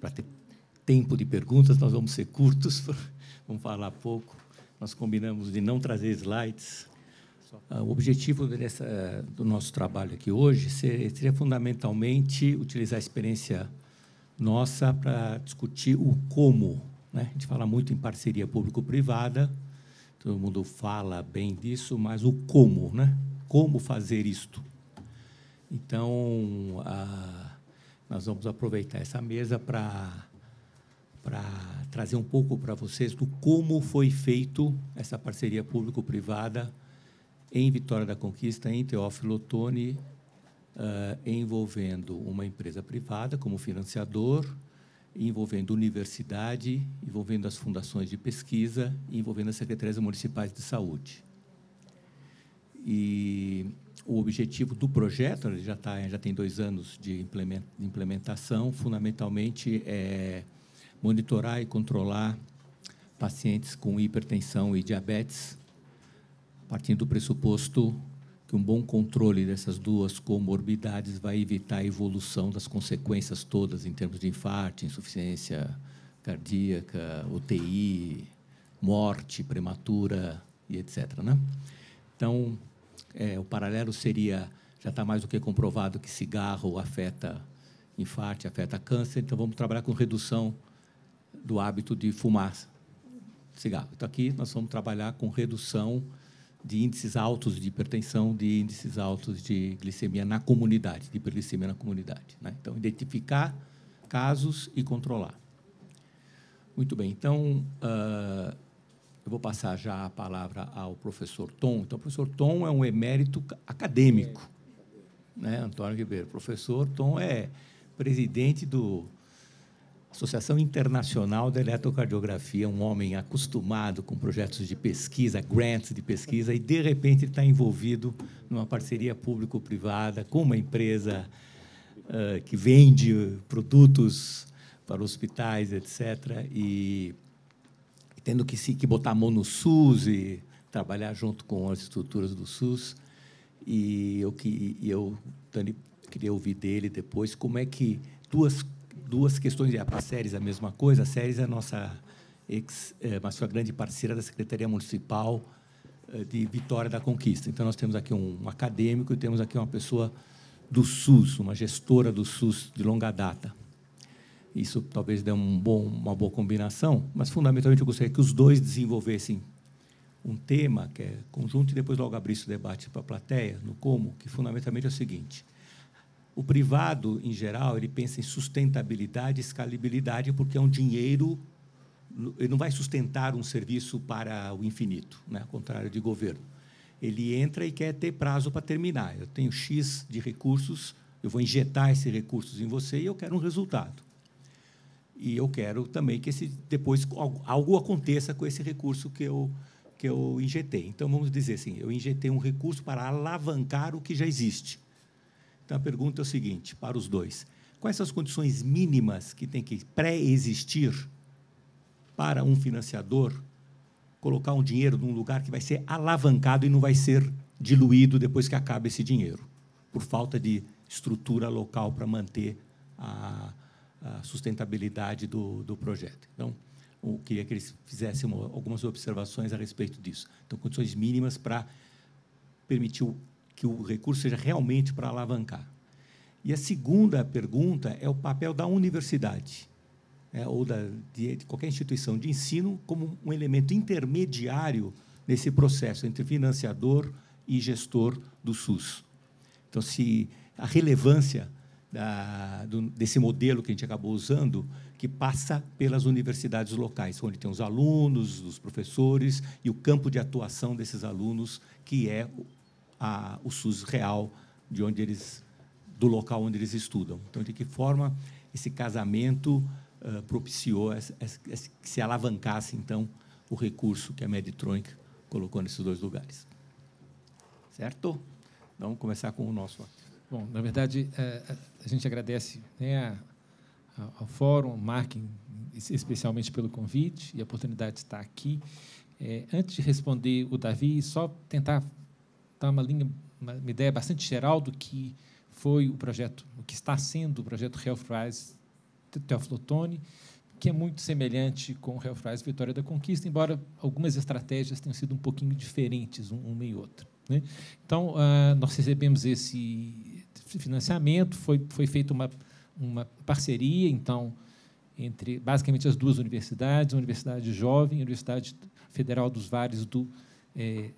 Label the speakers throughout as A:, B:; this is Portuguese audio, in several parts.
A: para ter tempo de perguntas, nós vamos ser curtos, vamos falar pouco. Nós combinamos de não trazer slides. O objetivo do nosso trabalho aqui hoje seria fundamentalmente utilizar a experiência nossa para discutir o como, né? A gente fala muito em parceria público-privada, todo mundo fala bem disso, mas o como, né? Como fazer isto? Então, nós vamos aproveitar essa mesa para trazer um pouco para vocês do como foi feito essa parceria público-privada em Vitória da Conquista, em Teófilo Otoni, envolvendo uma empresa privada como financiador, envolvendo universidade, envolvendo as fundações de pesquisa, envolvendo as secretarias municipais de saúde. E o objetivo do projeto, ele já tem 2 anos de implementação, fundamentalmente é monitorar e controlar pacientes com hipertensão e diabetes, partindo do pressuposto que um bom controle dessas 2 comorbidades vai evitar a evolução das consequências todas em termos de infarto, insuficiência cardíaca, UTI, morte prematura e etc., né? Então, o paralelo seria, já está mais do que comprovado que cigarro afeta infarto, afeta câncer, então vamos trabalhar com redução do hábito de fumar cigarro. Então, aqui nós vamos trabalhar com redução de índices altos de hipertensão, de índices altos de glicemia na comunidade, de hiperglicemia na comunidade, né? Então, identificar casos e controlar. Muito bem. Então, eu vou passar já a palavra ao professor Tom. Então, o professor Tom é um emérito acadêmico, né, Antônio Ribeiro? O professor Tom é presidente da Associação Internacional da Eletrocardiografia, um homem acostumado com projetos de pesquisa, grants de pesquisa, e, de repente, ele está envolvido numa parceria público-privada com uma empresa que vende produtos para hospitais, etc., e tendo que botar a mão no SUS e trabalhar junto com as estruturas do SUS. E eu Tani, queria ouvir dele depois como é que duas questões, e a Séries é a mesma coisa. A Séries é a nossa grande parceira da Secretaria Municipal de Vitória da Conquista. Então, nós temos aqui um acadêmico e temos aqui uma pessoa do SUS, uma gestora do SUS de longa data. Isso talvez dê uma boa combinação, mas, fundamentalmente, eu gostaria que os dois desenvolvessem um tema que é conjunto e depois logo abrisse o debate para a plateia, no como, que, fundamentalmente, é o seguinte: o privado, em geral, ele pensa em sustentabilidade e escalabilidade, porque é um dinheiro, ele não vai sustentar um serviço para o infinito, né? Ao contrário de governo. Ele entra e quer ter prazo para terminar. Eu tenho X de recursos, eu vou injetar esses recursos em você e eu quero um resultado. E eu quero também que depois algo aconteça com esse recurso que eu injetei. Então, vamos dizer assim, eu injetei um recurso para alavancar o que já existe. Então, a pergunta é o seguinte, para os dois: quais são as condições mínimas que tem que pré-existir para um financiador colocar um dinheiro num lugar que vai ser alavancado e não vai ser diluído depois que acaba esse dinheiro, por falta de estrutura local para manter a sustentabilidade do projeto? Então, eu queria que eles fizessem algumas observações a respeito disso. Então, condições mínimas para permitir que o recurso seja realmente para alavancar. E a segunda pergunta é o papel da universidade, ou de qualquer instituição de ensino, como um elemento intermediário nesse processo entre financiador e gestor do SUS. Então, se a relevância desse modelo que a gente acabou usando, que passa pelas universidades locais, onde tem os alunos, os professores e o campo de atuação desses alunos, que é o SUS real do local onde eles estudam. Então, de que forma esse casamento propiciou que se alavancasse, então, o recurso que a Medtronic colocou nesses 2 lugares. Certo? Então, vamos começar com o nosso.
B: Bom, na verdade, a gente agradece, né, ao Fórum, ao Mark, especialmente pelo convite e a oportunidade de estar aqui. Antes de responder o Davi, só tentar dar uma ideia bastante geral do que foi o projeto, o que está sendo o projeto HealthRise Teófilo Otoni, que é muito semelhante com o Helfrais Vitória da Conquista, embora algumas estratégias tenham sido um pouquinho diferentes, uma e outra, né? Então, nós recebemos esse financiamento, foi feita uma parceria, então, entre, basicamente, as duas universidades, a Universidade Jovem e a Universidade Federal dos Vales do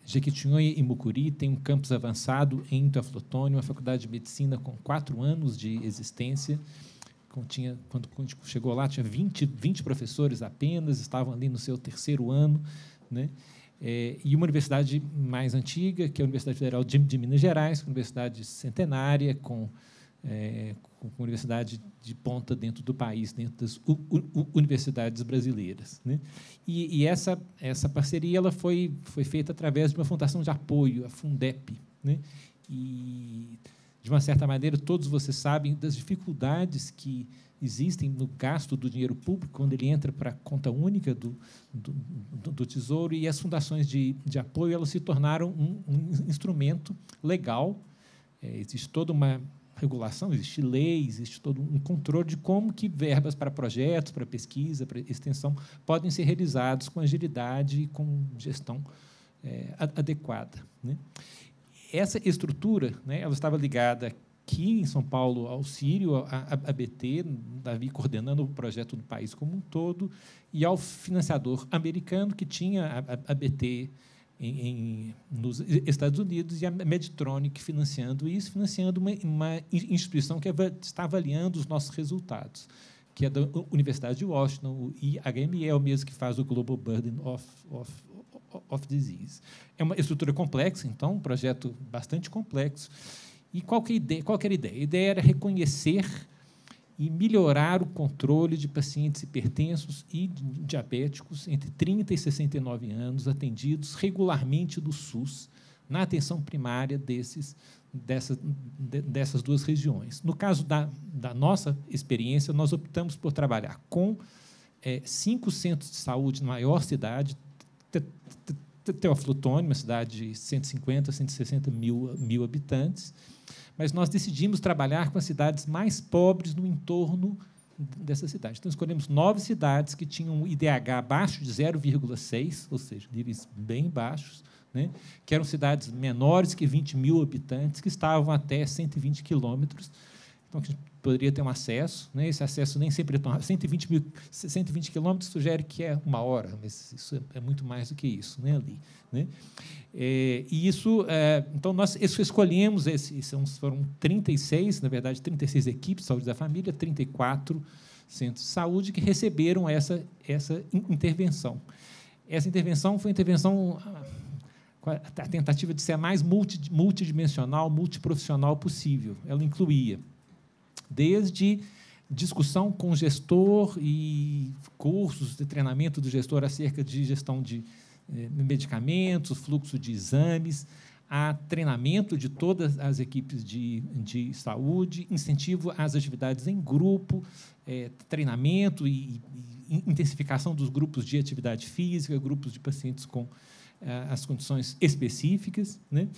B: Jequitinhonha e Mucuri, tem um campus avançado em Teófilo Otoni, uma faculdade de medicina com 4 anos de existência. Quando chegou lá, tinha 20 professores apenas, estavam ali no seu 3º ano, né? E uma universidade mais antiga, que é a Universidade Federal de Minas Gerais, uma universidade centenária, com universidade de ponta dentro do país, dentro das universidades brasileiras, né? E essa parceria ela foi feita através de uma fundação de apoio, a Fundep, né? E, de uma certa maneira, todos vocês sabem das dificuldades que existem no gasto do dinheiro público quando ele entra para a conta única do Tesouro, e as fundações de apoio elas se tornaram um instrumento legal. Existe toda uma regulação, existe lei, existe todo um controle de como que verbas para projetos, para pesquisa, para extensão, podem ser realizados com agilidade e com gestão adequada, né? Essa estrutura, né, ela estava ligada aqui em São Paulo ao Sírio, à ABT, Davi coordenando o projeto do país como um todo, e ao financiador americano, que tinha a ABT nos Estados Unidos, e a Medtronic financiando isso, financiando uma instituição que está avaliando os nossos resultados, que é da Universidade de Washington, o IHME, é o mesmo que faz o Global Burden of Disease. É uma estrutura complexa, então, um projeto bastante complexo. E qual era a ideia? A ideia era reconhecer e melhorar o controle de pacientes hipertensos e diabéticos entre 30 e 69 anos, atendidos regularmente do SUS, na atenção primária dessas duas regiões. No caso da nossa experiência, nós optamos por trabalhar com 5 centros de saúde na maior cidade, Teófilo Otoni, uma cidade de 150, 160 mil habitantes, mas nós decidimos trabalhar com as cidades mais pobres no entorno dessa cidade. Então, escolhemos 9 cidades que tinham um IDH abaixo de 0,6, ou seja, níveis bem baixos, né? Que eram cidades menores que 20 mil habitantes, que estavam até 120 quilômetros. Então, que poderia ter um acesso, né? Esse acesso nem sempre é tão... 120 quilômetros sugere que é 1 hora, mas isso é muito mais do que isso, né, ali, né? E isso... então, nós escolhemos, foram 36, na verdade, 36 equipes de saúde da família, 34 centros de saúde que receberam essa intervenção. Essa intervenção foi a tentativa de ser a mais multidimensional, multiprofissional possível. Ela incluía desde discussão com o gestor e cursos de treinamento do gestor acerca de gestão de medicamentos, fluxo de exames, a treinamento de todas as equipes de saúde, incentivo às atividades em grupo, treinamento e intensificação dos grupos de atividade física, grupos de pacientes com as condições específicas, né?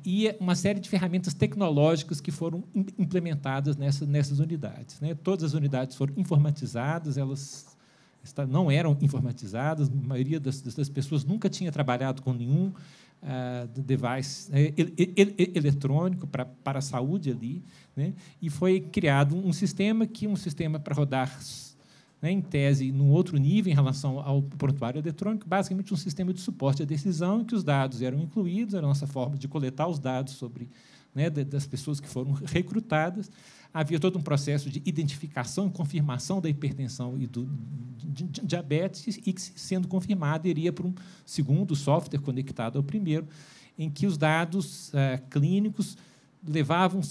B: E uma série de ferramentas tecnológicas que foram implementadas nessas unidades, né? Todas as unidades foram informatizadas, elas não eram informatizadas, a maioria das pessoas nunca tinha trabalhado com nenhum device eletrônico para a saúde ali, né? E foi criado um sistema para rodar, né, em tese, num outro nível em relação ao prontuário eletrônico, basicamente um sistema de suporte à decisão em que os dados eram incluídos, era a nossa forma de coletar os dados sobre, né, das pessoas que foram recrutadas. Havia todo um processo de identificação e confirmação da hipertensão e do diabetes, e que, sendo confirmado, iria para um segundo software conectado ao primeiro, em que os dados clínicos levavam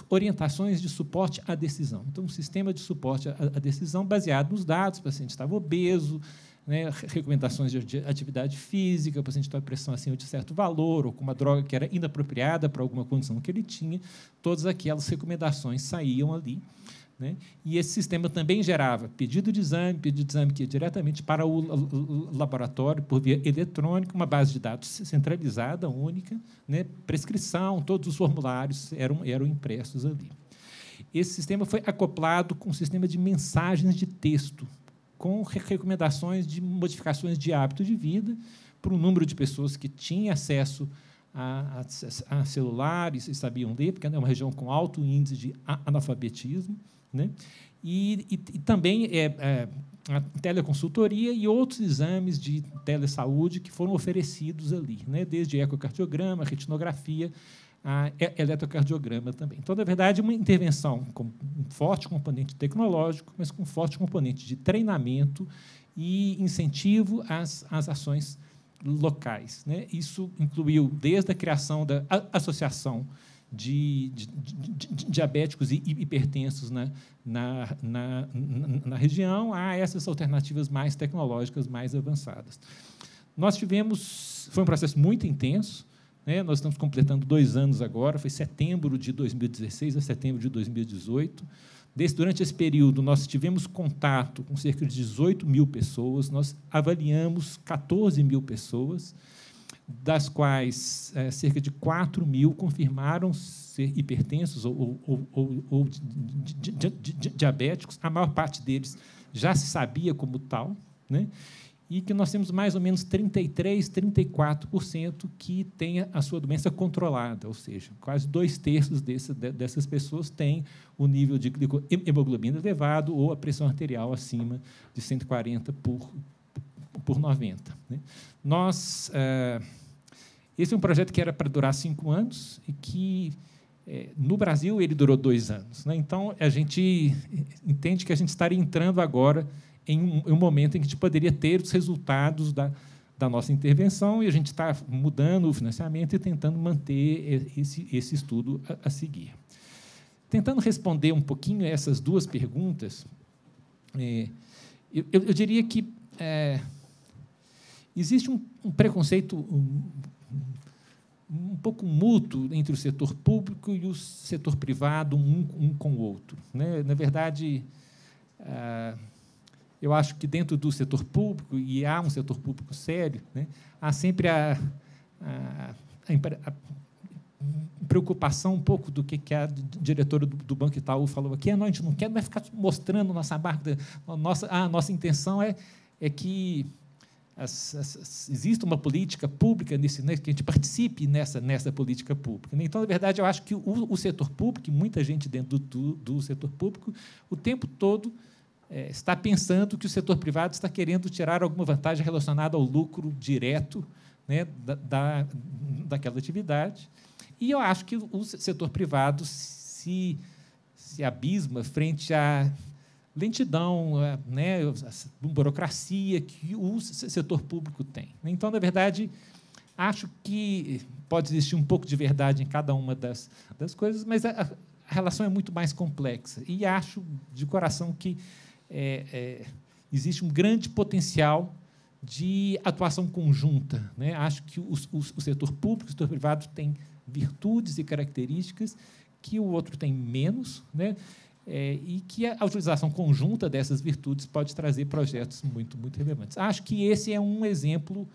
B: orientações de suporte à decisão. Então, um sistema de suporte à decisão baseado nos dados: o paciente estava obeso, né, recomendações de atividade física, o paciente estava com pressão acima de certo valor, ou com uma droga que era inapropriada para alguma condição que ele tinha, todas aquelas recomendações saíam ali, né? E esse sistema também gerava pedido de exame que ia diretamente para o laboratório por via eletrônica, uma base de dados centralizada, única, né? Prescrição, todos os formulários eram impressos ali. Esse sistema foi acoplado com um sistema de mensagens de texto, com recomendações de modificações de hábito de vida para um número de pessoas que tinha acesso a celulares e sabiam ler, porque é uma região com alto índice de analfabetismo, né? E também a teleconsultoria e outros exames de telesaúde que foram oferecidos ali, né? Desde ecocardiograma, retinografia, a eletrocardiograma também. Então, na verdade, uma intervenção com um forte componente tecnológico, mas com um forte componente de treinamento e incentivo às ações locais, né? Isso incluiu desde a criação da Associação de Diabéticos e Hipertensos na região a essas alternativas mais tecnológicas, mais avançadas. Nós tivemos... Foi um processo muito intenso, né? Nós estamos completando 2 anos agora, foi setembro de 2016 a setembro de 2018. Durante esse período, nós tivemos contato com cerca de 18 mil pessoas, nós avaliamos 14 mil pessoas, das quais cerca de 4 mil confirmaram ser hipertensos ou diabéticos. A maior parte deles já se sabia como tal, né? E que nós temos mais ou menos 33%, 34% que têm a sua doença controlada, ou seja, quase 2/3 dessas pessoas têm o nível de hemoglobina elevado ou a pressão arterial acima de 140 por 90. Né? Esse é um projeto que era para durar 5 anos e que, no Brasil, ele durou 2 anos. Né? Então, a gente entende que a gente estaria entrando agora em um momento em que a gente poderia ter os resultados da nossa intervenção e a gente está mudando o financiamento e tentando manter esse estudo a seguir. Tentando responder um pouquinho a essas 2 perguntas, eu diria que existe um preconceito um pouco mútuo entre o setor público e o setor privado, um com o outro. Né? Na verdade, eu acho que dentro do setor público, e há um setor público sério, né, há sempre a preocupação um pouco do que a diretora do Banco Itaú falou aqui. A gente não quer mais ficar mostrando nossa marca. A nossa intenção é que exista uma política pública, que a gente participe nessa política pública. Então, na verdade, eu acho que o setor público, muita gente dentro do setor público, o tempo todo está pensando que o setor privado está querendo tirar alguma vantagem relacionada ao lucro direto, né, daquela atividade. E eu acho que o setor privado se abisma frente à lentidão, né, a burocracia que o setor público tem. Então, na verdade, acho que pode existir um pouco de verdade em cada uma das coisas, mas a relação é muito mais complexa. E acho, de coração, que existe um grande potencial de atuação conjunta. Né? Acho que o setor público e o setor privado têm virtudes e características que o outro tem menos, né? E que a utilização conjunta dessas virtudes pode trazer projetos muito, muito relevantes. Acho que esse é um exemplo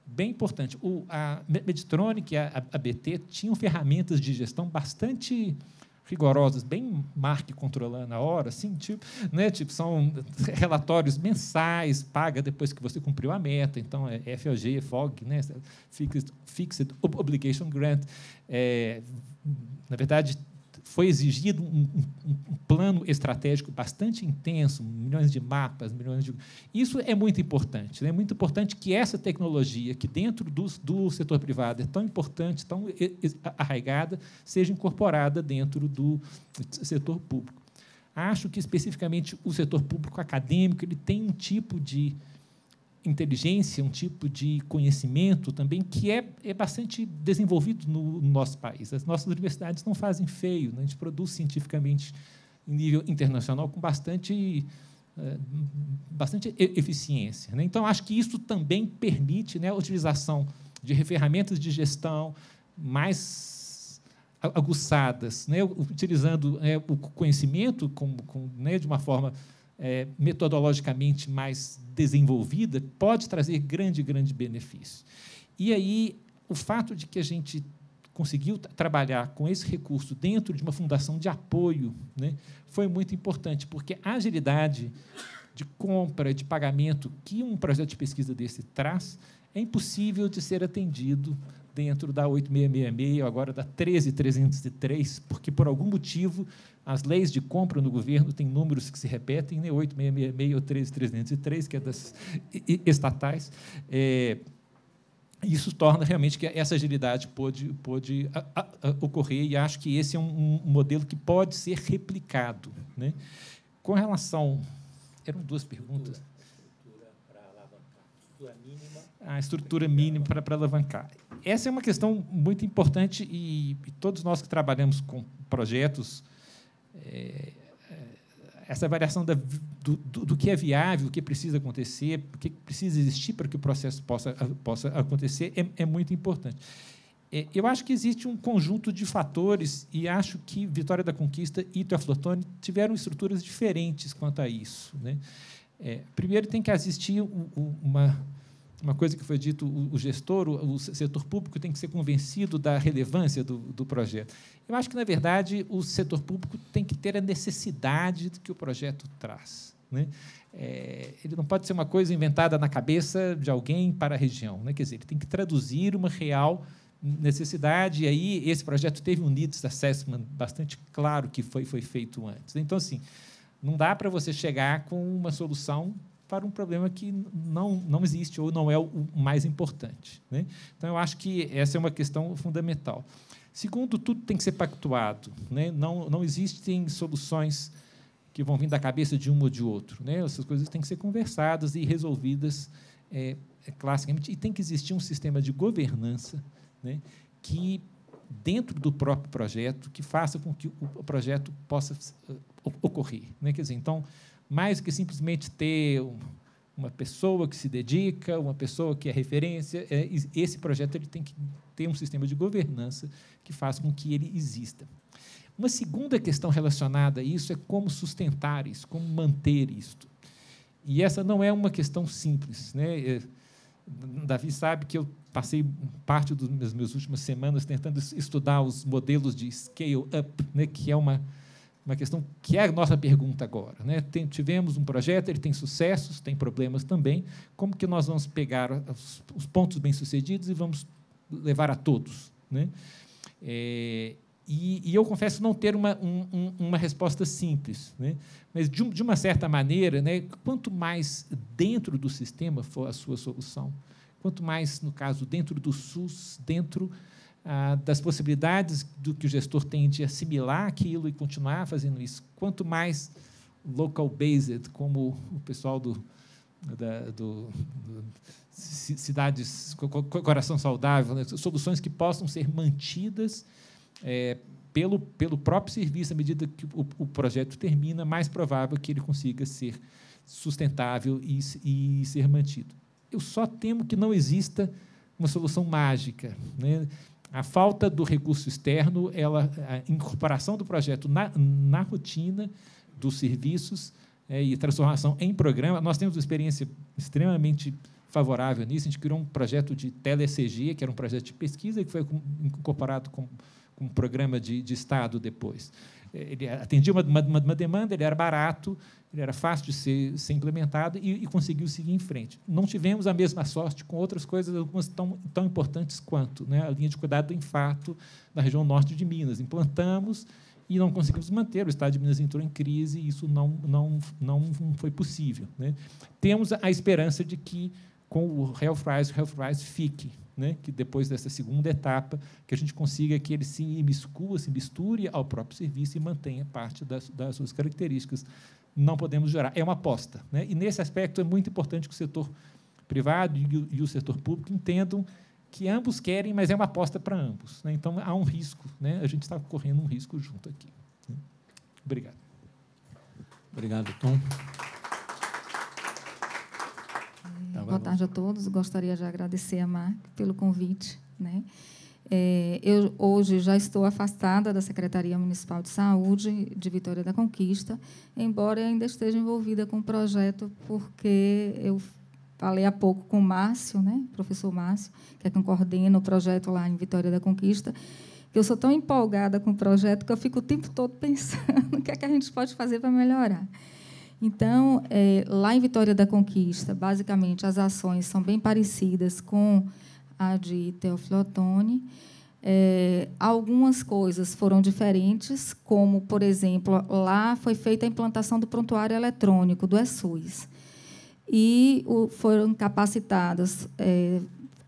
B: bem importante. A Medtronic e a ABT tinham ferramentas de gestão bastante rigorosas, bem marque controlando na hora, assim, são relatórios mensais, paga depois que você cumpriu a meta, então FOG, FOG, né, Fixed Obligation Grant. Na verdade, foi exigido um plano estratégico bastante intenso, milhões de mapas, Isso é muito importante. É muito importante que essa tecnologia, que dentro do setor privado é tão importante, tão arraigada, seja incorporada dentro do setor público. Acho que, especificamente, o setor público acadêmico ele tem um tipo de inteligência, um tipo de conhecimento também que é bastante desenvolvido no nosso país. As nossas universidades não fazem feio, né? A gente produz cientificamente em nível internacional com bastante eficiência. Né? Então, acho que isso também permite, né, a utilização de ferramentas de gestão mais aguçadas, né, utilizando o conhecimento né, de uma forma metodologicamente mais desenvolvida, pode trazer grande benefício. E aí, o fato de que a gente conseguiu trabalhar com esse recurso dentro de uma fundação de apoio, né, foi muito importante, porque a agilidade de compra, de pagamento que um projeto de pesquisa desse traz, é impossível de ser atendido dentro da 8666, agora da 13303, porque, por algum motivo, as leis de compra no governo têm números que se repetem, né? 8666 ou 13303, que é das estatais. Isso torna realmente que essa agilidade pôde ocorrer, e acho que esse é um modelo que pode ser replicado, né? Com relação... Eram duas perguntas. Estrutura para alavancar. Estrutura mínima. A estrutura mínima para alavancar. Essa é uma questão muito importante, e todos nós que trabalhamos com projetos, essa variação do que é viável, o que precisa acontecer, o que precisa existir para que o processo possa acontecer, é muito importante. Eu acho que existe um conjunto de fatores, e acho que Vitória da Conquista e Teoflotone tiveram estruturas diferentes quanto a isso, né? Primeiro, tem que existir uma coisa que foi dito: o gestor, o setor público tem que ser convencido da relevância do projeto. Eu acho que, na verdade, o setor público tem que ter a necessidade que o projeto traz, né? Ele não pode ser uma coisa inventada na cabeça de alguém para a região, né? Quer dizer, ele tem que traduzir uma real necessidade, e aí esse projeto teve um needs assessment bastante claro que foi feito antes. Então, assim, não dá para você chegar com uma solução para um problema que não existe ou não é o mais importante, né? Então, eu acho que essa é uma questão fundamental. Segundo, tudo tem que ser pactuado, né? Não existem soluções que vão vir da cabeça de um ou de outro, né? Essas coisas têm que ser conversadas e resolvidas classicamente, e tem que existir um sistema de governança, né, que, dentro do próprio projeto, que faça com que o projeto possa ocorrer, né? Quer dizer, então, mais que simplesmente ter uma pessoa que se dedica, uma pessoa que é referência, esse projeto ele tem que ter um sistema de governança que faça com que ele exista. Uma segunda questão relacionada a isso é como sustentar isso, como manter isto. E essa não é uma questão simples, né? Davi sabe que eu passei parte das minhas últimas semanas tentando estudar os modelos de scale-up, né, que é uma questão que é a nossa pergunta agora, né? Tivemos um projeto, ele tem sucessos, tem problemas também. Como que nós vamos pegar os pontos bem-sucedidos e vamos levar a todos, né? E eu confesso não ter uma resposta simples, né? Mas, de uma certa maneira, né, quanto mais dentro do sistema for a sua solução, quanto mais, no caso, dentro do SUS, dentro das possibilidades do que o gestor tem de assimilar aquilo e continuar fazendo isso, quanto mais local-based, como o pessoal Cidades Coração Saudável, né, soluções que possam ser mantidas pelo próprio serviço, à medida que o projeto termina, mais provável que ele consiga ser sustentável e ser mantido. Eu só temo que não exista uma solução mágica, né? A falta do recurso externo, a incorporação do projeto na rotina dos serviços e transformação em programa. Nós temos uma experiência extremamente favorável nisso. A gente criou um projeto de tele-ECG, que era um projeto de pesquisa, que foi incorporado com um programa de Estado depois. Ele atendia uma demanda, ele era barato, ele era fácil de ser implementado e conseguiu seguir em frente. Não tivemos a mesma sorte com outras coisas, algumas tão importantes quanto, né? A linha de cuidado do infarto na região norte de Minas. Implantamos e não conseguimos manter, o Estado de Minas entrou em crise e isso não foi possível, né? Temos a esperança de que, com o HealthRise fique, né, que depois dessa segunda etapa, que a gente consiga que ele se misture ao próprio serviço e mantenha parte das suas características. Não podemos jurar. É uma aposta, né? E, nesse aspecto, é muito importante que o setor privado e o setor público entendam que ambos querem, mas é uma aposta para ambos, né? Então, há um risco, né? A gente está correndo um risco junto aqui, né? Obrigado.
C: Obrigado, Tom.
D: Boa tarde a todos. Gostaria de agradecer a Marc pelo convite, né? Eu hoje já estou afastada da Secretaria Municipal de Saúde de Vitória da Conquista, embora ainda esteja envolvida com o projeto, porque eu falei há pouco com o Márcio, né, professor Márcio, que é quem coordena o projeto lá em Vitória da Conquista, que eu sou tão empolgada com o projeto que eu fico o tempo todo pensando o que é que a gente pode fazer para melhorar. Então, lá em Vitória da Conquista, basicamente, as ações são bem parecidas com a de Teófilo Otoni. Algumas coisas foram diferentes, como, por exemplo, lá foi feita a implantação do prontuário eletrônico, do ESUS. E foram capacitadas...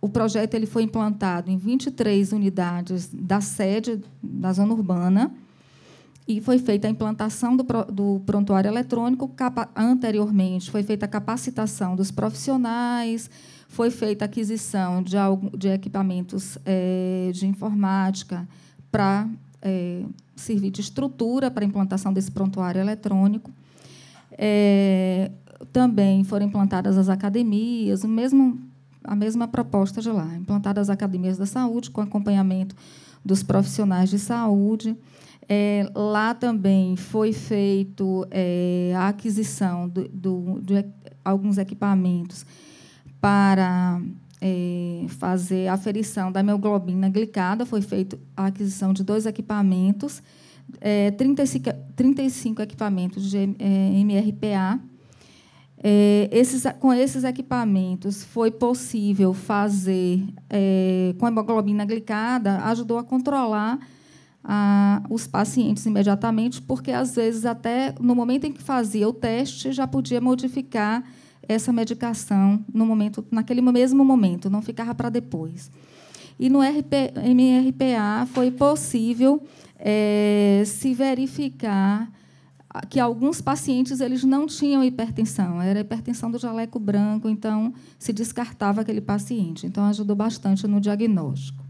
D: o projeto ele foi implantado em 23 unidades da sede da zona urbana, e foi feita a implantação do prontuário eletrônico. Anteriormente, foi feita a capacitação dos profissionais, foi feita a aquisição de equipamentos de informática para servir de estrutura para a implantação desse prontuário eletrônico. Também foram implantadas as academias, a mesma proposta de lá, implantadas as academias da saúde, com acompanhamento dos profissionais de saúde. Lá também foi feito a aquisição de alguns equipamentos para fazer a aferição da hemoglobina glicada. Foi feita a aquisição de 2 equipamentos, 35 equipamentos de MRPA. Com esses equipamentos, foi possível fazer, com a hemoglobina glicada, ajudou a controlar os pacientes imediatamente, porque, às vezes, até no momento em que fazia o teste, já podia modificar essa medicação naquele mesmo momento, não ficava para depois. E no MRPA foi possível se verificar que alguns pacientes eles não tinham hipertensão, era hipertensão do jaleco branco, então se descartava aquele paciente. Então, ajudou bastante no diagnóstico.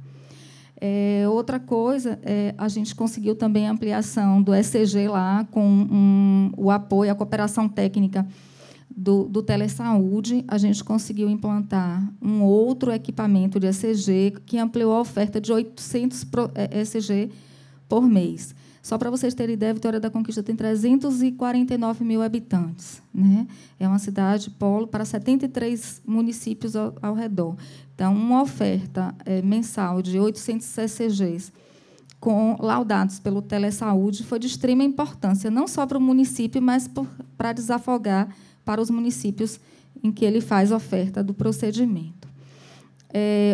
D: Outra coisa, a gente conseguiu também a ampliação do ECG lá, com o apoio, a cooperação técnica do Telesaúde. A gente conseguiu implantar um outro equipamento de ECG, que ampliou a oferta de 800 ECG por mês. Só para vocês terem ideia, Vitória da Conquista tem 349 mil habitantes, né? É uma cidade polo para 73 municípios ao redor. Então, uma oferta mensal de 800 ECGs, laudados pelo Telesaúde, foi de extrema importância, não só para o município, mas para desafogar para os municípios em que ele faz oferta do procedimento.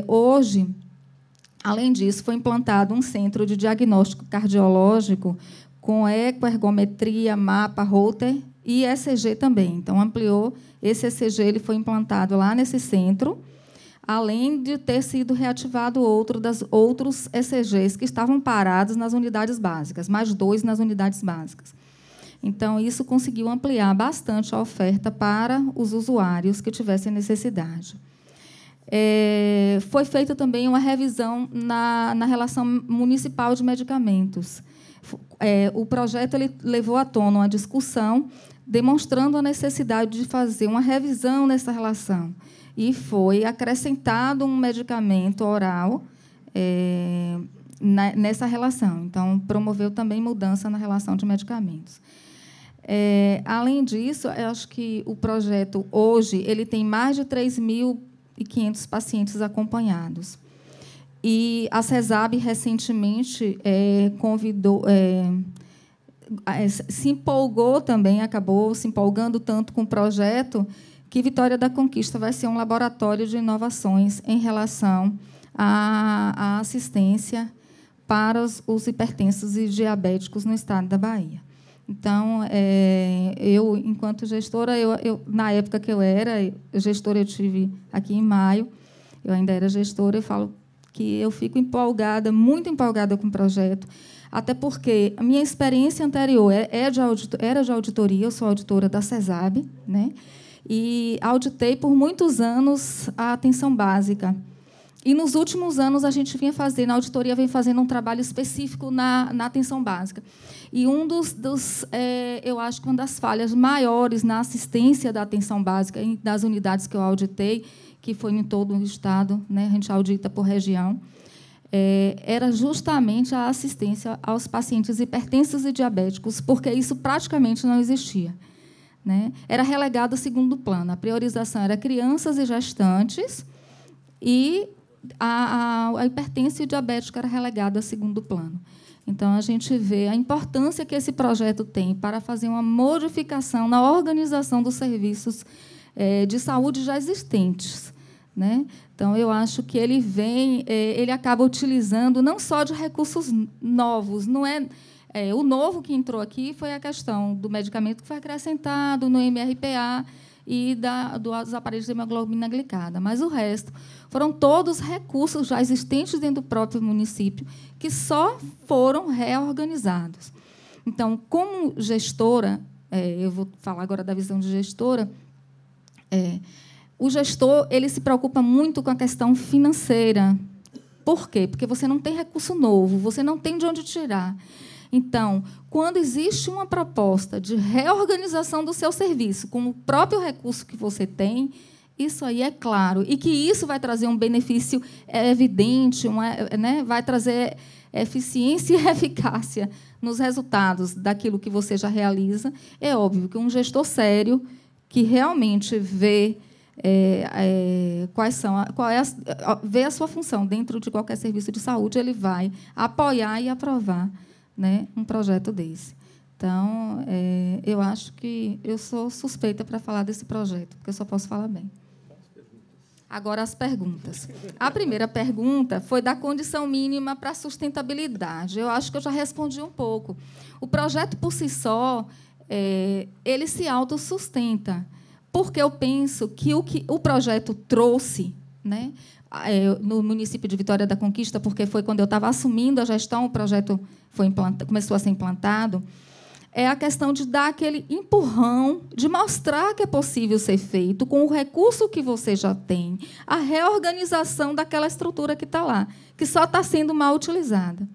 D: Hoje, além disso, foi implantado um centro de diagnóstico cardiológico com ecoergometria, mapa, Holter e ECG também. Então, ampliou. Esse ECG ele foi implantado lá nesse centro, além de ter sido reativado outros ECGs que estavam parados nas unidades básicas, mais 2 nas unidades básicas. Então, isso conseguiu ampliar bastante a oferta para os usuários que tivessem necessidade. Foi feita também uma revisão na relação municipal de medicamentos. O projeto ele levou à tona uma discussão demonstrando a necessidade de fazer uma revisão nessa relação. E foi acrescentado um medicamento oral nessa relação. Então, promoveu também mudança na relação de medicamentos. Além disso, eu acho que o projeto, hoje, ele tem mais de 3.500 pacientes acompanhados. E a CESAB, recentemente, se empolgou também, acabou se empolgando tanto com o projeto, que Vitória da Conquista vai ser um laboratório de inovações em relação à assistência para os hipertensos e diabéticos no estado da Bahia. Então, eu, enquanto gestora, na época que eu era gestora, eu tive aqui em maio, eu ainda era gestora, eu falo que eu fico empolgada, muito empolgada com o projeto, até porque a minha experiência anterior era de auditoria, eu sou auditora da CESAB, né? E auditei por muitos anos a atenção básica. E, nos últimos anos, a auditoria vem fazendo um trabalho específico na atenção básica. E eu acho que uma das falhas maiores na assistência da atenção básica, das unidades que eu auditei, que foi em todo o estado, né, a gente audita por região, era justamente a assistência aos pacientes hipertensos e diabéticos, porque isso praticamente não existia, né? Era relegado a segundo plano. A priorização era crianças e gestantes e a hipertensão e o diabético era relegado a segundo plano. Então, a gente vê a importância que esse projeto tem para fazer uma modificação na organização dos serviços de saúde já existentes, né? Então, eu acho que ele acaba utilizando não só de recursos novos, não é o novo que entrou aqui foi a questão do medicamento que foi acrescentado no MRPA e dos aparelhos de hemoglobina glicada, mas o resto foram todos recursos já existentes dentro do próprio município que só foram reorganizados. Então, como gestora, eu vou falar agora da visão de gestora, o gestor ele se preocupa muito com a questão financeira. Por quê? Porque você não tem recurso novo, você não tem de onde tirar. Então, quando existe uma proposta de reorganização do seu serviço com o próprio recurso que você tem, isso aí é claro. E que isso vai trazer um benefício evidente, vai trazer eficiência e eficácia nos resultados daquilo que você já realiza. É óbvio que um gestor sério, que realmente vê vê a sua função dentro de qualquer serviço de saúde, ele vai apoiar e aprovar, né, um projeto desse. Então, eu acho que eu sou suspeita para falar desse projeto, porque eu só posso falar bem. Agora, as perguntas. A primeira pergunta foi da condição mínima para a sustentabilidade. Eu acho que eu já respondi um pouco. O projeto, por si só, ele se autossustenta, porque eu penso que o projeto trouxe, né, no município de Vitória da Conquista, porque foi quando eu estava assumindo a gestão, o projeto começou a ser implantado, é a questão de dar aquele empurrão, de mostrar que é possível ser feito com o recurso que você já tem, a reorganização daquela estrutura que está lá, que só está sendo mal utilizada.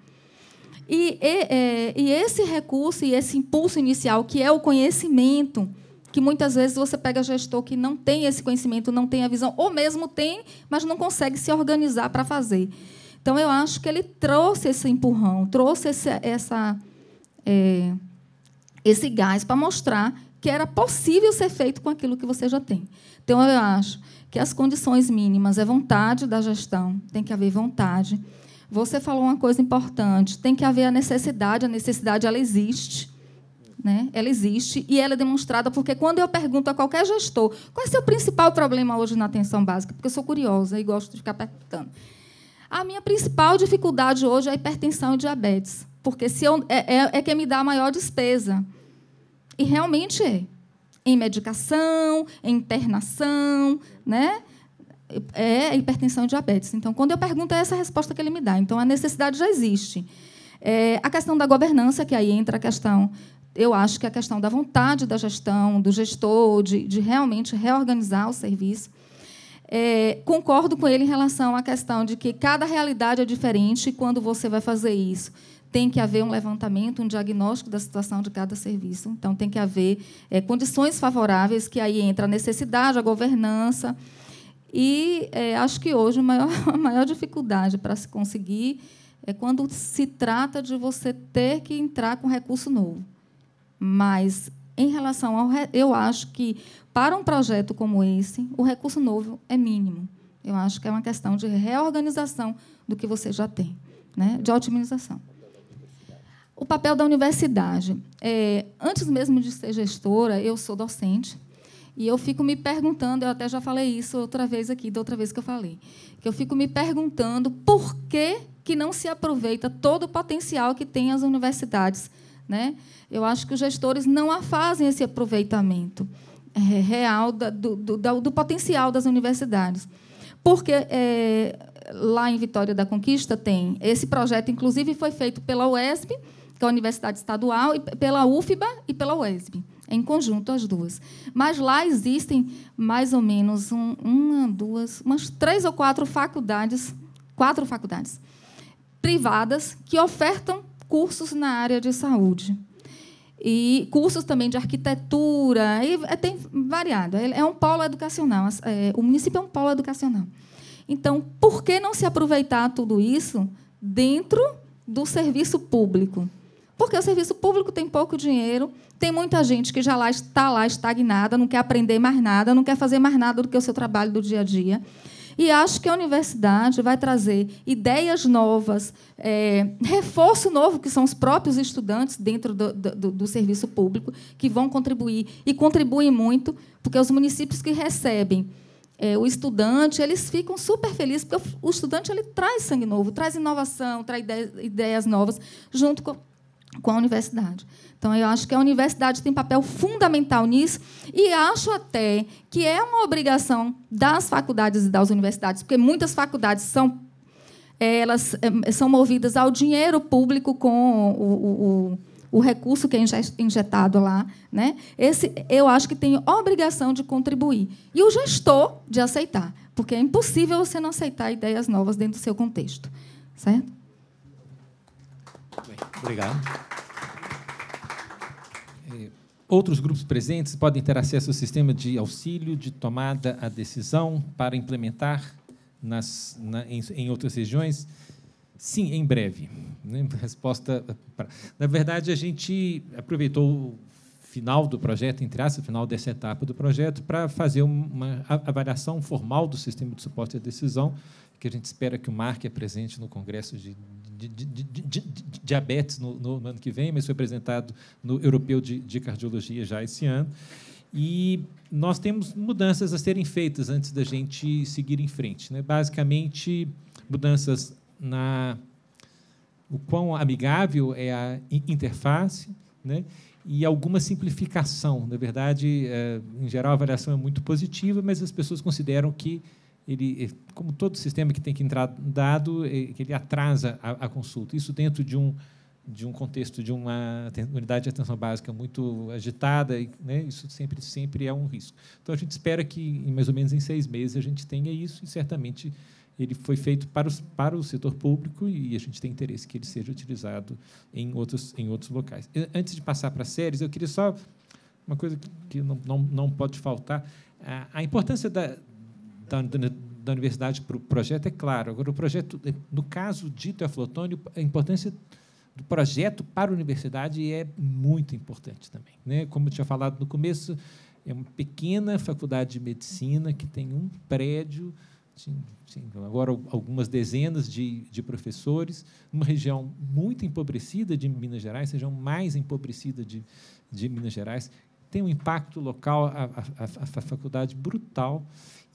D: E esse recurso e esse impulso inicial, que é o conhecimento, que muitas vezes você pega gestor que não tem esse conhecimento, não tem a visão, ou mesmo tem, mas não consegue se organizar para fazer. Então, eu acho que ele trouxe esse empurrão, trouxe esse gás para mostrar que era possível ser feito com aquilo que você já tem. Então, eu acho que as condições mínimas é vontade da gestão, tem que haver vontade. Você falou uma coisa importante, tem que haver a necessidade ela existe. Né? Ela existe e ela é demonstrada, porque quando eu pergunto a qualquer gestor qual é o seu principal problema hoje na atenção básica, porque eu sou curiosa e gosto de ficar perguntando, a minha principal dificuldade hoje é a hipertensão e diabetes, porque é quem me dá a maior despesa. E realmente em medicação, em internação, né? É hipertensão e diabetes. Então, quando eu pergunto, é essa a resposta que ele me dá. Então, a necessidade já existe. A questão da governança, que aí entra a questão... Eu acho que a questão da vontade da gestão, do gestor, de realmente reorganizar o serviço. Concordo com ele em relação à questão de que cada realidade é diferente e, quando você vai fazer isso, tem que haver um levantamento, um diagnóstico da situação de cada serviço. Então, tem que haver condições favoráveis, que aí entra a necessidade, a governança. E acho que hoje a maior dificuldade para se conseguir é quando se trata de você ter que entrar com recurso novo. Mas, em relação ao... Eu acho que, para um projeto como esse, o recurso novo é mínimo. Eu acho que é uma questão de reorganização do que você já tem, né? De otimização. O papel da universidade. Antes mesmo de ser gestora, eu sou docente, e eu fico me perguntando, eu até já falei isso outra vez aqui, da outra vez que eu falei, que eu fico me perguntando por que não se aproveita todo o potencial que tem as universidades, né? Eu acho que os gestores não fazem esse aproveitamento real do potencial das universidades. Porque lá em Vitória da Conquista tem esse projeto, inclusive, foi feito pela UESB, que é a Universidade Estadual, e pela UFBA e pela UESB, em conjunto as duas. Mas lá existem mais ou menos umas 3 ou 4 faculdades privadas que ofertam cursos na área de saúde. E cursos também de arquitetura, e tem variado. É um polo educacional, o município é um polo educacional. Então, por que não se aproveitar tudo isso dentro do serviço público? Porque o serviço público tem pouco dinheiro, tem muita gente que já está lá estagnada, não quer aprender mais nada, não quer fazer mais nada do que o seu trabalho do dia a dia. E acho que a universidade vai trazer ideias novas, reforço novo, que são os próprios estudantes dentro do serviço público, que vão contribuir, e contribuem muito, porque os municípios que recebem o estudante, eles ficam super felizes, porque o estudante ele traz sangue novo, traz inovação, traz ideias novas, junto com a universidade. Então, eu acho que a universidade tem papel fundamental nisso, e acho até que é uma obrigação das faculdades e das universidades, porque muitas faculdades elas são movidas ao dinheiro público com o recurso que é injetado lá, né? Eu acho que tem obrigação de contribuir. E o gestor de aceitar, porque é impossível você não aceitar ideias novas dentro do seu contexto. Certo?
A: Bem, obrigado.
B: Outros grupos presentes podem ter acesso ao sistema de auxílio de tomada à decisão para implementar em outras regiões? Sim, em breve. Resposta. Na verdade, a gente aproveitou o final do projeto, entre aspas, o final dessa etapa do projeto, para fazer uma avaliação formal do sistema de suporte à decisão, que a gente espera que o MARC apresente no Congresso de Diabetes no ano que vem, mas foi apresentado no Europeu de Cardiologia já esse ano. E nós temos mudanças a serem feitas antes da gente seguir em frente, né? Basicamente, mudanças o quão amigável é a interface, né? E alguma simplificação. Na verdade, em geral, a avaliação é muito positiva, mas as pessoas consideram que ele, como todo sistema que tem que entrar dado, que ele atrasa a consulta. Isso dentro de um contexto de uma unidade de atenção básica muito agitada, né? Isso sempre é um risco. Então, a gente espera que, mais ou menos em 6 meses, a gente tenha isso, e certamente ele foi feito para o setor público, e a gente tem interesse que ele seja utilizado em outros locais. Antes de passar para as séries, eu queria só uma coisa que não pode faltar. A importância da universidade para o projeto é claro. Agora, o projeto, no caso de Teoflotone, a importância do projeto para a universidade é muito importante também, né? Como eu tinha falado no começo, é uma pequena faculdade de medicina que tem um prédio, agora algumas dezenas de professores, numa região muito empobrecida de Minas Gerais, região mais empobrecida de Minas Gerais, tem um impacto local, a faculdade brutal.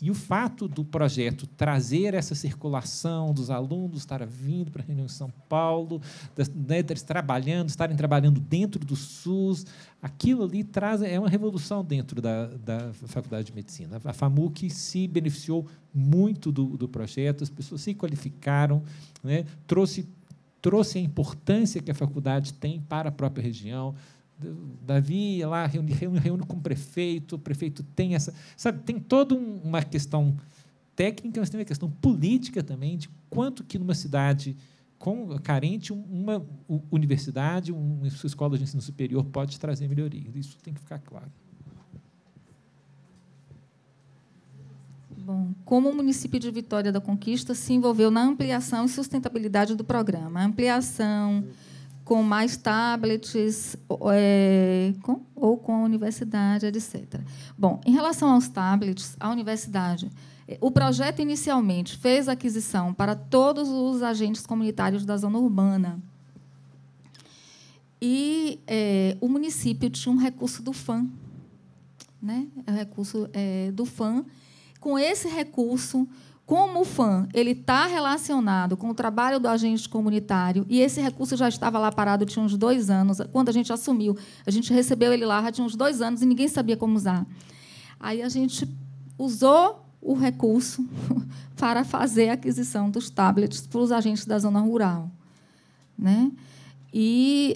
B: E o fato do projeto trazer essa circulação dos alunos estarem vindo para a reunião em São Paulo, estarem trabalhando dentro do SUS, aquilo ali é uma revolução dentro da Faculdade de Medicina. A FAMUC se beneficiou muito do projeto, as pessoas se qualificaram, né? Trouxe a importância que a faculdade tem para a própria região. Davi ia lá, reúne com o prefeito tem essa... Sabe, tem toda uma questão técnica, mas tem uma questão política também, de quanto que numa cidade carente, uma universidade, uma escola de ensino superior pode trazer melhoria. Isso tem que ficar claro.
D: Bom, como o município de Vitória da Conquista se envolveu na ampliação e sustentabilidade do programa? A ampliação com mais tablets, ou com a universidade, etc. Bom, em relação aos tablets, a universidade, o projeto inicialmente fez a aquisição para todos os agentes comunitários da zona urbana. E o município tinha um recurso do FAM, né? O recurso do FAM. Com esse recurso, como o FAM está relacionado com o trabalho do agente comunitário, e esse recurso já estava lá parado, tinha uns 2 anos, quando a gente assumiu, a gente recebeu ele lá, já tinha uns 2 anos, e ninguém sabia como usar. Aí a gente usou o recurso para fazer a aquisição dos tablets para os agentes da zona rural, né? E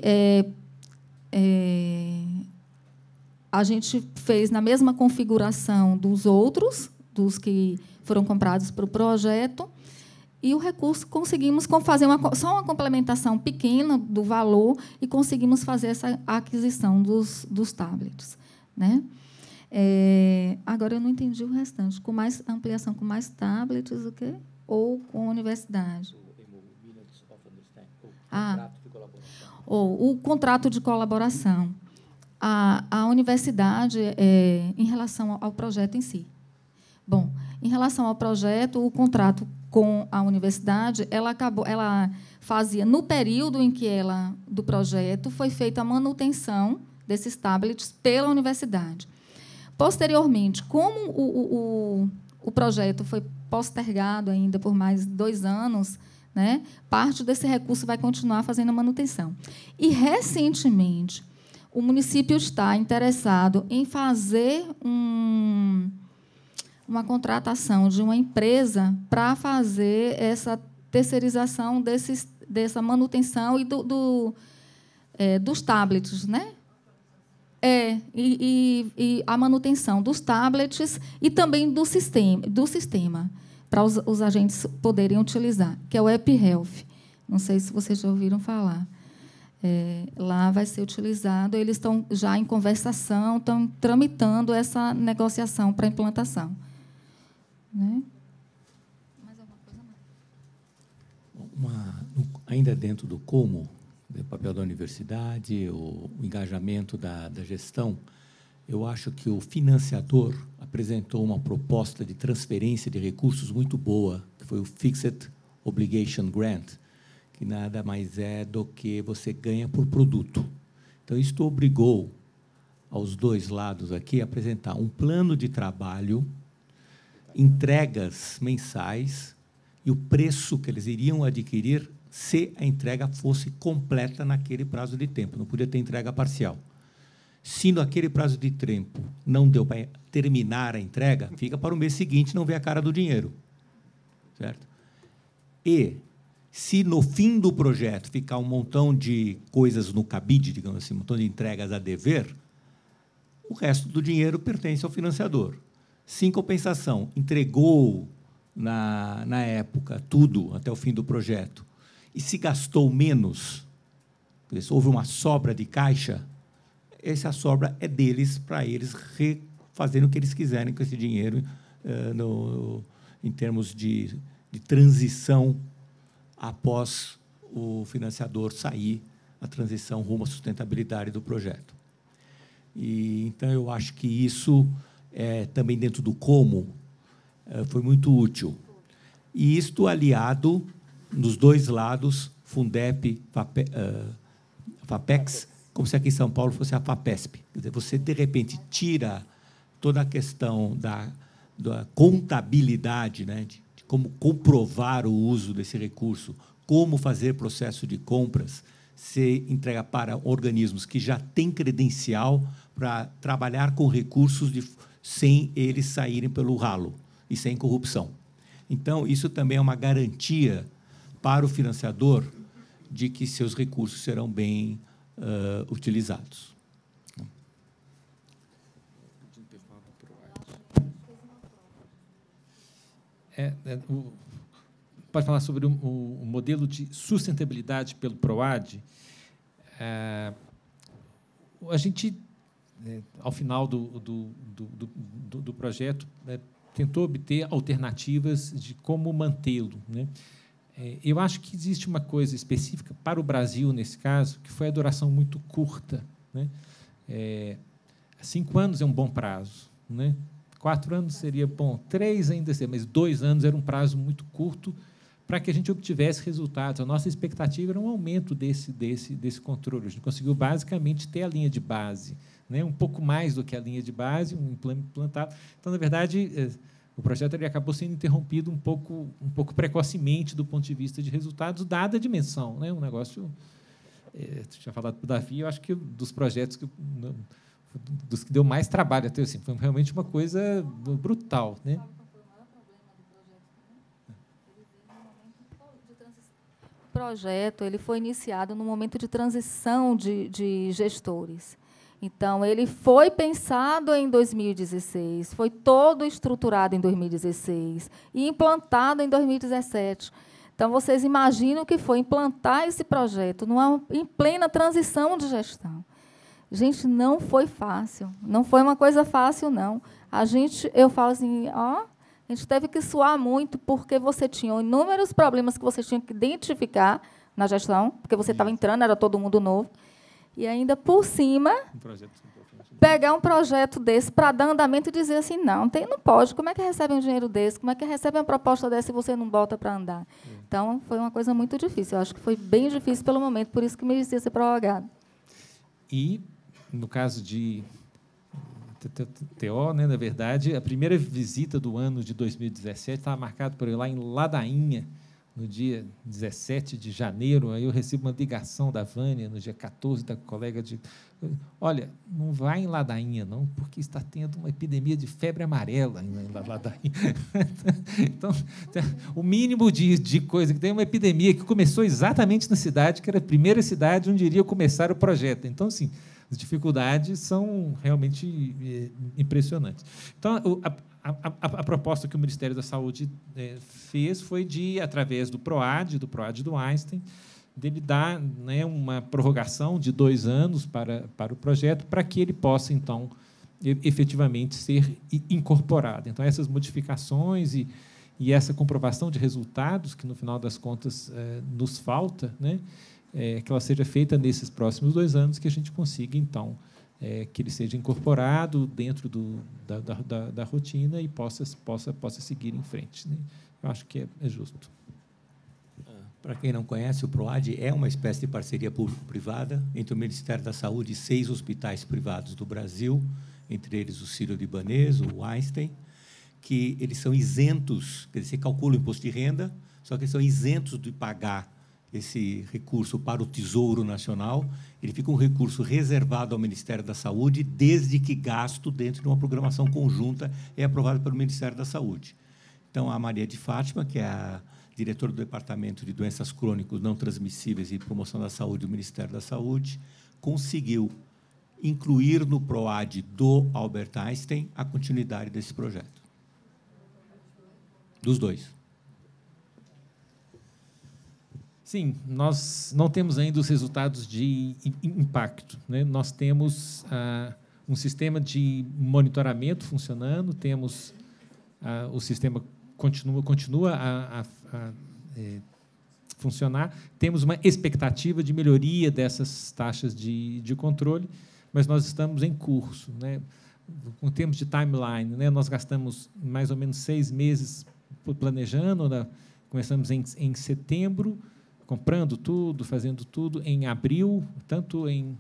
D: a gente fez na mesma configuração dos outros, dos que foram comprados para o projeto, e o recurso conseguimos fazer só uma complementação pequena do valor e conseguimos fazer essa aquisição dos tablets, né? Agora eu não entendi o restante. Com mais ampliação, com mais tablets, o quê? Ou com a universidade? O contrato de colaboração. A universidade, em relação ao projeto em si. Bom, Em relação ao projeto, o contrato com a universidade, ela fazia, no período em que do projeto, foi feita a manutenção desses tablets pela universidade. Posteriormente, como o projeto foi postergado ainda por mais 2 anos, né, parte desse recurso vai continuar fazendo a manutenção. E, recentemente, o município está interessado em fazer uma contratação de uma empresa para fazer essa terceirização dessa manutenção e dos tablets, né? E a manutenção dos tablets e também do sistema para os agentes poderem utilizar, que é o App Health. Não sei se vocês já ouviram falar. Lá vai ser utilizado, eles estão já em conversação, estão tramitando essa negociação para implantação. Né? Mais alguma coisa?
A: Ainda dentro do como, o papel da universidade, o engajamento da gestão, eu acho que o financiador apresentou uma proposta de transferência de recursos muito boa, que foi o Fixed Obligation Grant, que nada mais é do que você ganha por produto. Então, isto obrigou aos 2 lados aqui a apresentar um plano de trabalho, entregas mensais e o preço que eles iriam adquirir se a entrega fosse completa naquele prazo de tempo. Não podia ter entrega parcial. Se naquele prazo de tempo não deu para terminar a entrega, fica para o mês seguinte, não vê a cara do dinheiro. Certo? E, se no fim do projeto ficar um montão de coisas no cabide, digamos assim, um montão de entregas a dever, o resto do dinheiro pertence ao financiador. Se, em compensação, entregou, na época, tudo até o fim do projeto, e se gastou menos, se houve uma sobra de caixa, essa sobra é deles, para eles fazerem o que eles quiserem com esse dinheiro, em termos de transição após o financiador sair, a transição rumo à sustentabilidade do projeto. Então, eu acho que isso, também dentro do como, foi muito útil. E isto aliado, nos 2 lados, Fundep, FAPEX, como se aqui em São Paulo fosse a FAPESP. Quer dizer, você, de repente, tira toda a questão da contabilidade, né, de como comprovar o uso desse recurso, como fazer processo de compras, se entrega para organismos que já têm credencial para trabalhar com recursos sem eles saírem pelo ralo e sem corrupção. Então, isso também é uma garantia para o financiador de que seus recursos serão bem utilizados.
B: Pode falar sobre o modelo de sustentabilidade pelo PROAD. A gente, ao final do projeto, tentou obter alternativas de como mantê-lo, né? Eu acho que existe uma coisa específica para o Brasil, nesse caso, que foi a duração muito curta, né? 5 anos é um bom prazo, né? 4 anos seria bom, 3 ainda seria, mas 2 anos era um prazo muito curto para que a gente obtivesse resultados. A nossa expectativa era um aumento desse controle. A gente conseguiu, basicamente, ter a linha de base, né? Um pouco mais do que a linha de base, um implantado. Então, na verdade, o projeto ele acabou sendo interrompido um pouco precocemente do ponto de vista de resultados, dada a dimensão, né? Um negócio... tinha falado para o Davi, eu acho que dos projetos dos que deu mais trabalho até assim, foi realmente uma coisa brutal, né?
D: O projeto ele foi iniciado no momento de transição de gestores. Então, ele foi pensado em 2016, foi todo estruturado em 2016 e implantado em 2017. Então, vocês imaginam que foi implantar esse projeto em plena transição de gestão. Gente, não foi fácil, não foi uma coisa fácil, não. Eu falo assim, a gente teve que suar muito, porque você tinha inúmeros problemas que você tinha que identificar na gestão, porque você estava entrando, era todo mundo novo. e ainda, por cima, pegar um projeto desse para dar andamento e dizer assim, não pode. Como é que recebe um dinheiro desse? Como é que recebe uma proposta dessa e você não bota para andar? Então, foi uma coisa muito difícil. Eu acho que foi bem difícil pelo momento, por isso que merecia ser prorrogado.
B: E, no caso de TO, né, na verdade, a primeira visita do ano de 2017 estava marcada por ir lá em Ladainha, no dia 17 de janeiro. Aí eu recebo uma ligação da Vânia, no dia 14, da colega de... Olha, não vai em Ladainha, não, porque está tendo uma epidemia de febre amarela em Ladainha. Então, o mínimo de coisa, que tem uma epidemia que começou exatamente na cidade, que era a primeira cidade onde iria começar o projeto. Então, assim, as dificuldades são realmente impressionantes. Então, a proposta que o Ministério da Saúde fez foi de, através do PROAD do Einstein, dele dar, né, uma prorrogação de 2 anos para o projeto, para que ele possa, então, efetivamente ser incorporado. Então, essas modificações e essa comprovação de resultados, que, no final das contas, nos falta, né, que ela seja feita nesses próximos 2 anos, que a gente consiga, então, que ele seja incorporado dentro da rotina e possa seguir em frente, né? Eu acho que é justo.
A: Para quem não conhece, o PROAD é uma espécie de parceria público-privada entre o Ministério da Saúde e 6 hospitais privados do Brasil, entre eles o Sírio-Libanês, o Einstein, que eles são isentos, quer dizer, você calcula o imposto de renda, só que eles são isentos de pagar esse recurso para o Tesouro Nacional. Ele fica um recurso reservado ao Ministério da Saúde, desde que gasto dentro de uma programação conjunta é aprovada pelo Ministério da Saúde. Então, a Maria de Fátima, que é a diretora do Departamento de Doenças Crônicas Não Transmissíveis e Promoção da Saúde do Ministério da Saúde, conseguiu incluir no PROAD do Albert Einstein a continuidade desse projeto. Dos 2.
B: Sim, nós não temos ainda os resultados de impacto, né? Nós temos um sistema de monitoramento funcionando, temos o sistema continua a funcionar, temos uma expectativa de melhoria dessas taxas de controle, mas nós estamos em curso, né? Em termos de timeline, né? Nós gastamos mais ou menos 6 meses planejando, né? Começamos em setembro, comprando tudo, fazendo tudo. Em abril, tanto em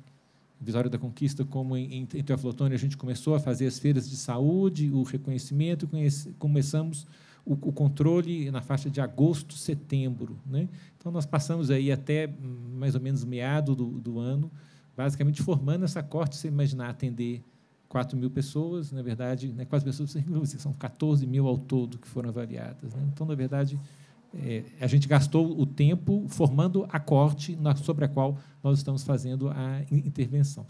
B: Vitória da Conquista como em Teoflotone, a gente começou a fazer as feiras de saúde, o reconhecimento, começamos o controle na faixa de agosto, setembro, né? Então, nós passamos aí até mais ou menos meado do ano, basicamente formando essa corte. Você imaginar atender 4.000 pessoas, na verdade, né, 4 pessoas, são 14.000 ao todo que foram avaliadas, né? Então, na verdade, a gente gastou o tempo formando a corte sobre a qual nós estamos fazendo a intervenção.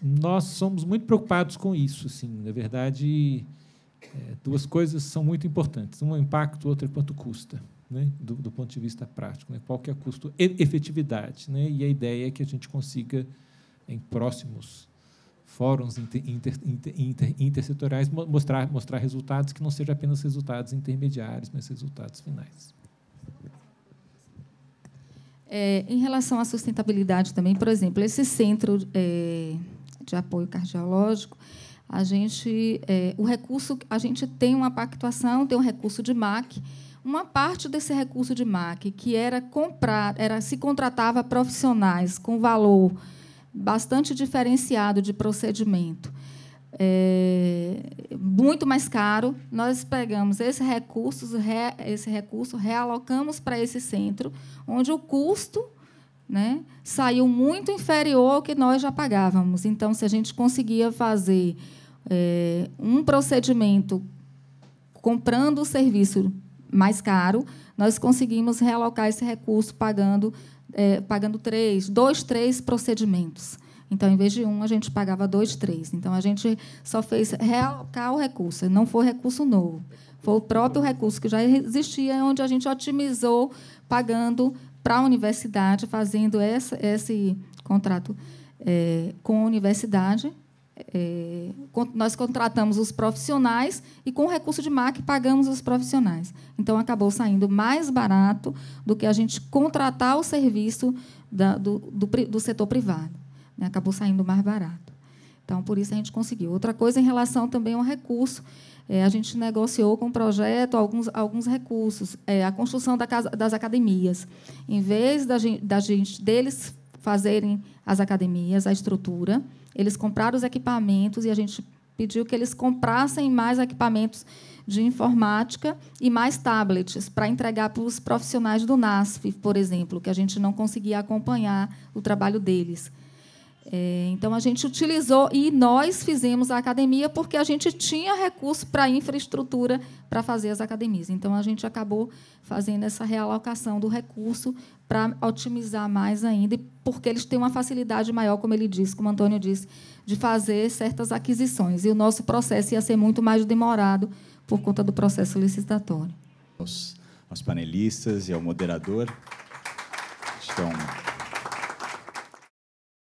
B: Nós somos muito preocupados com isso, assim, na verdade. 2 coisas são muito importantes. Um é o impacto, outra é quanto custa, né, do ponto de vista prático, né, qual que é o custo e efetividade, né, e a ideia é que a gente consiga, em próximos fóruns intersetoriais, mostrar resultados que não sejam apenas resultados intermediários, mas resultados finais.
D: Em relação à sustentabilidade também, por exemplo, esse centro de apoio cardiológico, o recurso, a gente tem uma pactuação, tem um recurso de MAC. Uma parte desse recurso de MAC, que se contratava profissionais com valor bastante diferenciado de procedimento, muito mais caro, nós pegamos esse recurso, realocamos para esse centro, onde o custo, né, saiu muito inferior ao que nós já pagávamos. Então, se a gente conseguia fazer um procedimento comprando o serviço mais caro, nós conseguimos realocar esse recurso pagando 2, 3 procedimentos. Então, em vez de 1, a gente pagava 2, 3. Então, a gente só fez realocar o recurso, não foi recurso novo. Foi o próprio recurso que já existia, onde a gente otimizou, pagando para a universidade, fazendo esse contrato com a universidade, nós contratamos os profissionais e, com o recurso de MAC, pagamos os profissionais. Então, acabou saindo mais barato do que a gente contratar o serviço do setor privado. Né? Acabou saindo mais barato. Então, por isso, a gente conseguiu. Outra coisa, em relação também ao recurso, a gente negociou com o projeto alguns recursos. A construção das academias. Em vez deles fazerem as academias, a estrutura, eles compraram os equipamentos e a gente pediu que eles comprassem mais equipamentos de informática e mais tablets para entregar para os profissionais do NASF, por exemplo, que a gente não conseguia acompanhar o trabalho deles. Então, a gente utilizou e nós fizemos a academia porque a gente tinha recurso para infraestrutura para fazer as academias. Então, a gente acabou fazendo essa realocação do recurso para otimizar mais ainda, porque eles têm uma facilidade maior, como ele disse, como o Antônio disse, de fazer certas aquisições. E o nosso processo ia ser muito mais demorado por conta do processo licitatório.
E: Aos panelistas e ao moderador. Estão